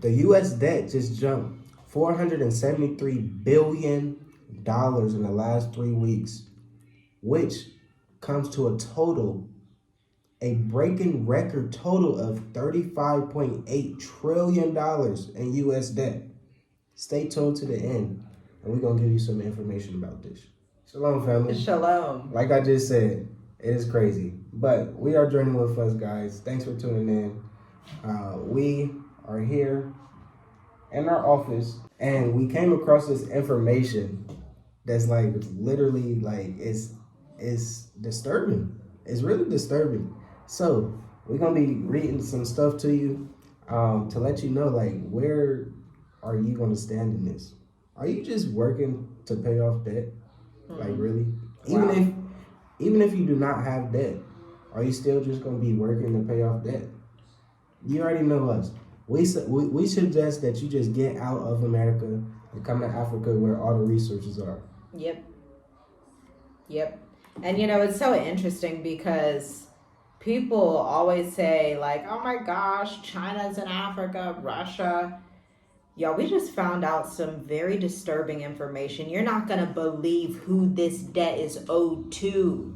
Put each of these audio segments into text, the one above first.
The U.S. debt just jumped $473 billion in the last 3 weeks, which comes to a breaking record total of $35.8 trillion in U.S. debt. Stay tuned to the end, and we're going to give you some information about this. Shalom, family. Shalom. Like I just said, it is crazy, but we are journeying with us, guys. Thanks for tuning in. We are here in our office, and we came across this information that's like literally like it's disturbing. It's really disturbing. So we're gonna be reading some stuff to you to let you know like where are you gonna stand in this? Are you just working to pay off debt? Like really? Wow. Even if you do not have debt, are you still just gonna be working to pay off debt? You already know us. We suggest that you just get out of America and come to Africa where all the resources are. Yep. And it's so interesting because people always say like, oh my gosh, China's in Africa, Russia. Y'all, we just found out some very disturbing information. You're not going to believe who this debt is owed to.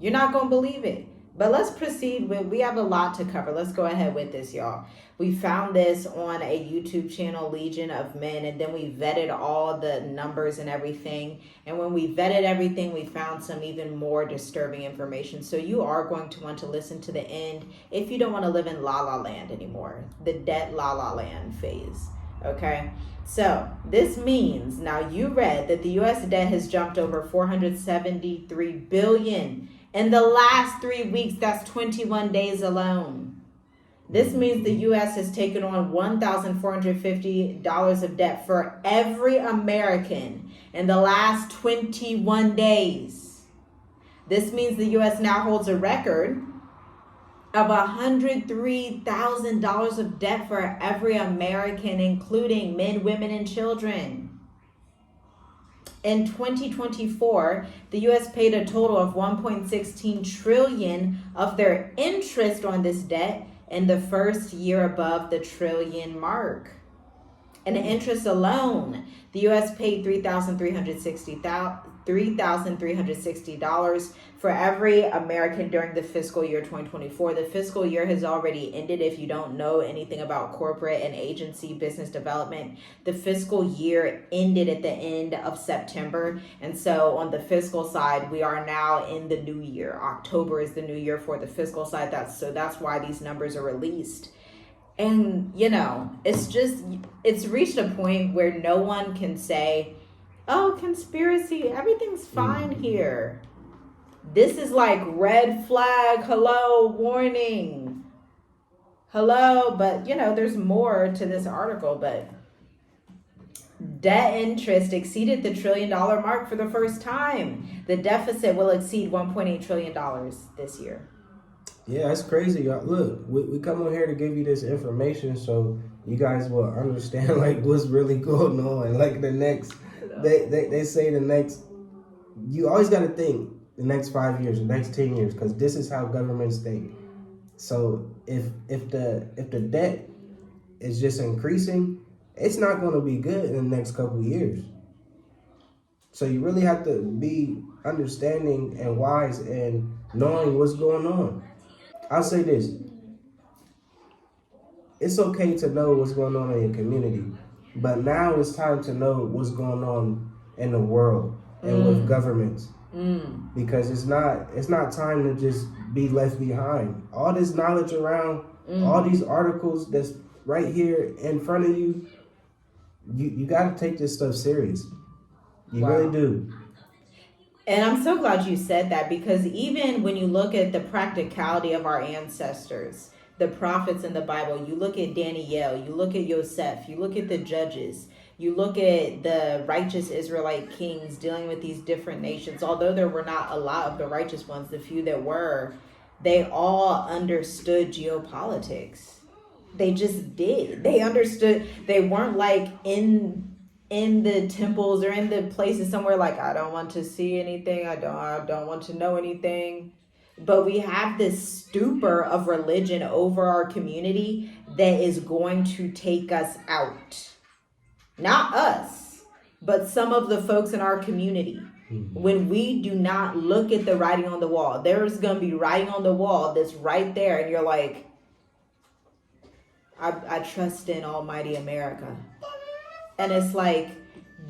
You're not going to believe it. But let's proceed we have a lot to cover. Let's go ahead with this, y'all. We found this on a YouTube channel, Legion of Men, and then we vetted all the numbers and everything. And when we vetted everything, we found some even more disturbing information. So you are going to want to listen to the end if you don't want to live in La La Land anymore, the debt La La Land phase. Okay, so this means now you read that the U.S. debt has jumped over $473 billion in the last 3 weeks. That's 21 days alone. This means the U.S. has taken on $1,450 of debt for every American in the last 21 days. This means the U.S. now holds a record of $103,000 of debt for every American, including men, women, and children. In 2024, the U.S. paid a total of $1.16 trillion of their interest on this debt in the first year above the trillion mark. And the interest alone, the U.S. paid $3,360 for every American during the fiscal year 2024. The fiscal year has already ended. If you don't know anything about corporate and agency business development, the fiscal year ended at the end of September. And so on the fiscal side, we are now in the new year. October is the new year for the fiscal side. That's why these numbers are released. And, it's reached a point where no one can say, oh, conspiracy, everything's fine here. This is like red flag, hello, warning. Hello, but, there's more to this article, but debt interest exceeded the $1 trillion mark for the first time. The deficit will exceed $1.8 trillion this year. Yeah, that's crazy, y'all. Look, we come on here to give you this information so you guys will understand like what's really going on. Like the next, they say the next. You always got to think the next 5 years, the next 10 years, because this is how governments think. So if the debt is just increasing, it's not going to be good in the next couple of years. So you really have to be understanding and wise and knowing what's going on. I'll say this. It's okay to know what's going on in your community, but now it's time to know what's going on in the world and with governments. Because it's not time to just be left behind. All this knowledge around, all these articles that's right here in front of you, you got to take this stuff serious. You really do. And I'm so glad you said that, because even when you look at the practicality of our ancestors, the prophets in the Bible, you look at Daniel, you look at Yosef, you look at the judges, you look at the righteous Israelite kings dealing with these different nations. Although there were not a lot of the righteous ones, the few that were, they all understood geopolitics. They just did. They understood. They weren't like in the temples or in the places somewhere like, I don't want to see anything. I don't want to know anything. But we have this stupor of religion over our community that is going to take us out. Not us, but some of the folks in our community. When we do not look at the writing on the wall, there's going to be writing on the wall that's right there. And you're like, I trust in Almighty America. And it's like,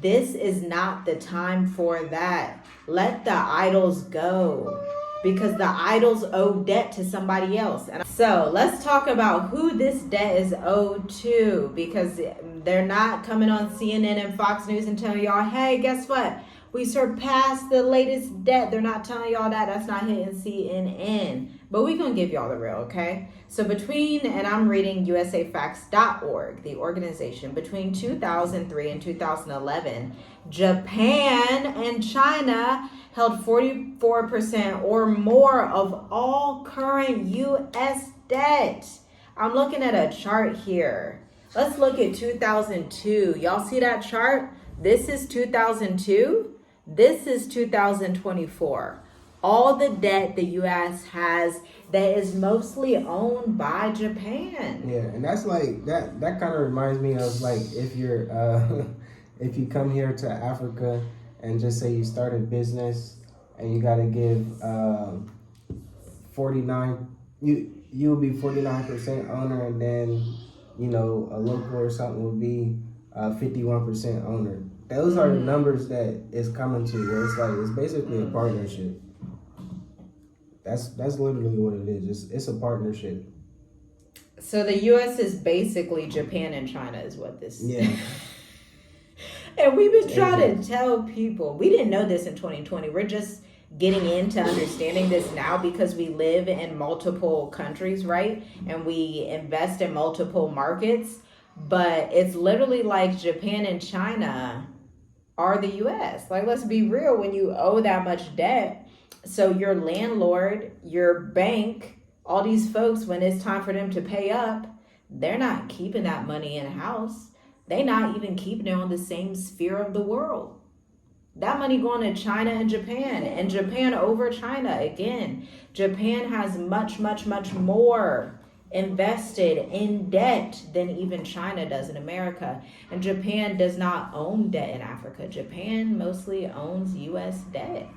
this is not the time for that. Let the idols go, because the idols owe debt to somebody else. And so let's talk about who this debt is owed to, because they're not coming on CNN and Fox News and telling y'all, hey, guess what? We surpassed the latest debt. They're not telling y'all that. That's not hitting CNN. But we're going to give y'all the real, okay? So and I'm reading usafacts.org, the organization, between 2003 and 2011, Japan and China held 44% or more of all current U.S. debt. I'm looking at a chart here. Let's look at 2002. Y'all see that chart? This is 2002. This is 2024. All the debt the U.S. has that is mostly owned by Japan. Yeah, and that's like that kind of reminds me of like if you're if you come here to Africa and just say you start a business and you got to give 49, you'll be 49% owner, and then a local or something will be 51% owner. Those are the numbers that it's coming to, where it's like it's basically a partnership. That's literally what it is. It's a partnership. So the U.S. is basically Japan and China is what this is. Yeah. And we've been trying to tell people. We didn't know this in 2020. We're just getting into understanding this now because we live in multiple countries, right? And we invest in multiple markets. But it's literally like Japan and China are the U.S. Like, let's be real. When you owe that much debt, so your landlord, your bank, all these folks, when it's time for them to pay up, they're not keeping that money in house. They're not even keeping it on the same sphere of the world. That money going to China and Japan over China. Again, Japan has much, much, much more invested in debt than even China does in America. And Japan does not own debt in Africa. Japan mostly owns U.S. debt.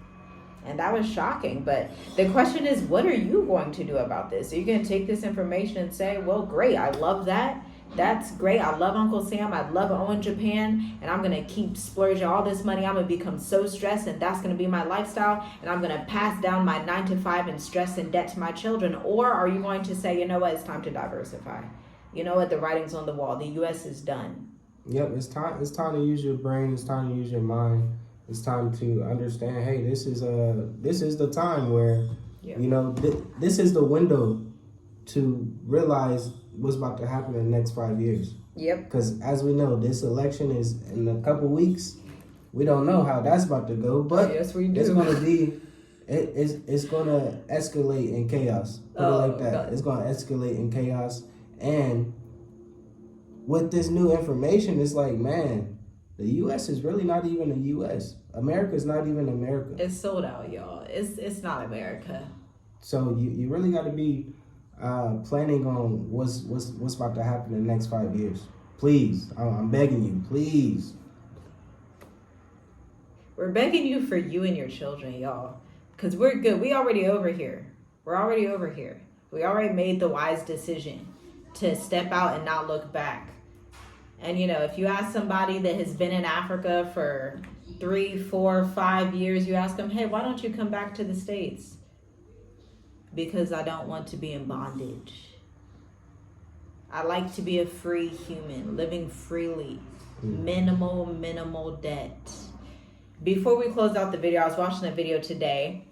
And that was shocking. But the question is, what are you going to do about this? Are you going to take this information and say, well, great, I love that. That's great. I love Uncle Sam. I love owning Japan. And I'm going to keep splurging all this money. I'm going to become so stressed, and that's going to be my lifestyle. And I'm going to pass down my 9-to-5 and stress and debt to my children. Or are you going to say, you know what, it's time to diversify. You know what, the writing's on the wall. The U.S. is done. Yep, it's time to use your brain. It's time to use your mind. It's time to understand, hey, this is the time where, this is the window to realize what's about to happen in the next 5 years. Yep. Because as we know, this election is in a couple weeks. We don't know how that's about to go, but yes, we do. It's going to be, it's going to escalate in chaos. Put it like that. God. It's going to escalate in chaos. And with this new information, it's like, man, the U.S. is really not even the U.S. America is not even America. It's sold out, y'all. It's not America. So you really got to be planning on what's about to happen in the next 5 years. Please, I'm begging you, please. We're begging you for you and your children, y'all, because we're good. We already over here. We're already over here. We already made the wise decision to step out and not look back. And if you ask somebody that has been in Africa for 3, 4, 5 years, you ask them, hey, why don't you come back to the States? Because I don't want to be in bondage. I like to be a free human, living freely, minimal debt. Before we close out the video, I was watching a video today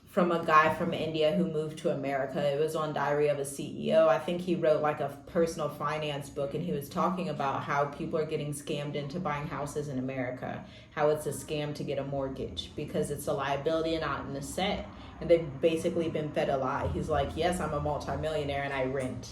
from a guy from India who moved to America. It was on Diary of a CEO. I think he wrote like a personal finance book, and he was talking about how people are getting scammed into buying houses in America, how it's a scam to get a mortgage because it's a liability and not an asset. And they've basically been fed a lie. He's like, yes, I'm a multimillionaire and I rent.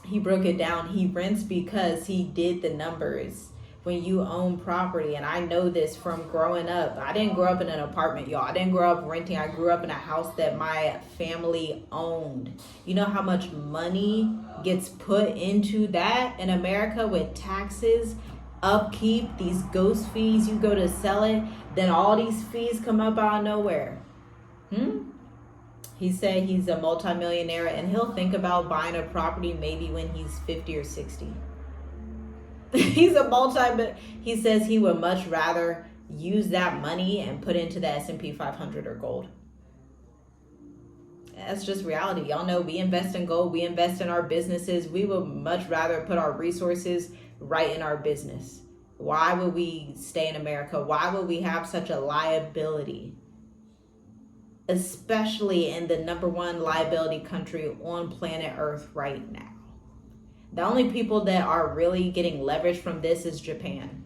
He broke it down. He rents because he did the numbers when you own property. And I know this from growing up. I didn't grow up in an apartment, y'all. I didn't grow up renting. I grew up in a house that my family owned. You know how much money gets put into that in America with taxes, upkeep, these ghost fees? You go to sell it, then all these fees come up out of nowhere. He said he's a multimillionaire and he'll think about buying a property maybe when he's 50 or 60. He's a he says he would much rather use that money and put into the S&P 500 or gold. That's just reality. Y'all know we invest in gold, we invest in our businesses. We would much rather put our resources right in our business. Why would we stay in America? Why would we have such a liability? Especially in the number one liability country on planet Earth right now. The only people that are really getting leverage from this is Japan.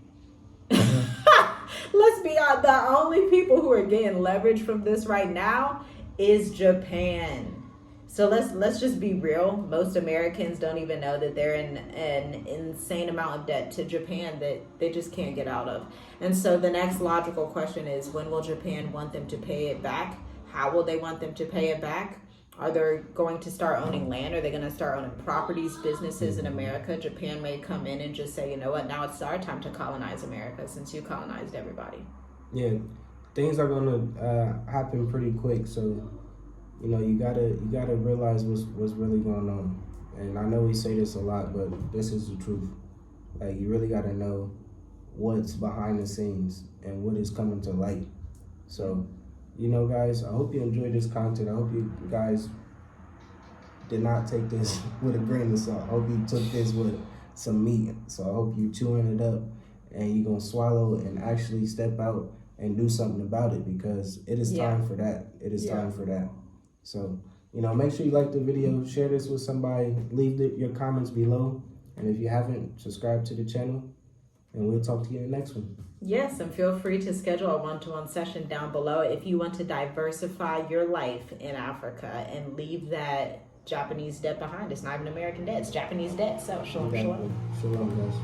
Let's be honest. The only people who are getting leverage from this right now is Japan. So let's just be real. Most Americans don't even know that they're in an insane amount of debt to Japan that they just can't get out of. And so the next logical question is, when will Japan want them to pay it back? How will they want them to pay it back? Are they going to start owning land? Are they going to start owning properties, businesses in America? Japan may come in and just say, you know what, now it's our time to colonize America since you colonized everybody. Yeah, things are going to happen pretty quick. So, you know, you gotta realize what's really going on. And I know we say this a lot, but this is the truth. Like, you really got to know what's behind the scenes and what is coming to light. So, you know, guys, I hope you enjoyed this content. I hope you guys did not take this with a grain of salt. I hope you took this with some meat. So I hope you chewing it up and you're going to swallow and actually step out and do something about it, because it is time for that. It is time for that. So, you know, make sure you like the video, share this with somebody, leave your comments below. And if you haven't, subscribe to the channel, and we'll talk to you in the next one. Yes, and feel free to schedule a one-to-one session down below if you want to diversify your life in Africa and leave that Japanese debt behind. It's not even American debt, it's Japanese debt. So, shalom, shalom. Shalom, guys.